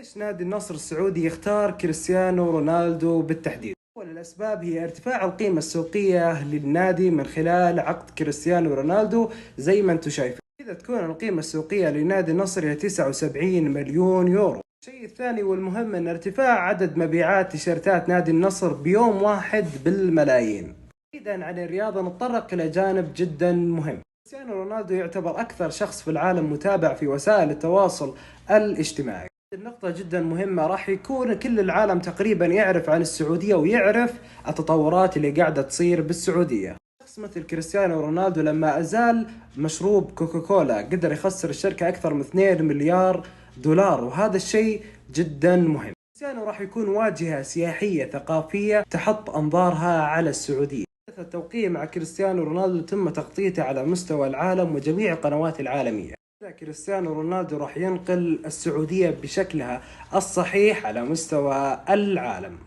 ليش نادي النصر السعودي يختار كريستيانو رونالدو بالتحديد؟ أول الأسباب هي ارتفاع القيمة السوقية للنادي من خلال عقد كريستيانو رونالدو. زي ما انتم شايفين كذا تكون القيمة السوقية لنادي النصر هي 79 مليون يورو. الشيء الثاني والمهم ان ارتفاع عدد مبيعات تيشيرتات نادي النصر بيوم واحد بالملايين. بعيدا عن الرياضة نتطرق إلى جانب جدا مهم. كريستيانو رونالدو يعتبر أكثر شخص في العالم متابع في وسائل التواصل الاجتماعي. النقطة جدا مهمة، راح يكون كل العالم تقريبا يعرف عن السعودية ويعرف التطورات اللي قاعدة تصير بالسعودية. شخص مثل كريستيانو رونالدو لما أزال مشروب كوكاكولا قدر يخسر الشركة أكثر من 2 مليار دولار، وهذا الشيء جدا مهم. كريستيانو راح يكون واجهة سياحية ثقافية تحط أنظارها على السعودية. التوقيع مع كريستيانو رونالدو تم تغطيته على مستوى العالم وجميع القنوات العالمية. كريستيانو رونالدو راح ينقل السعودية بشكلها الصحيح على مستوى العالم.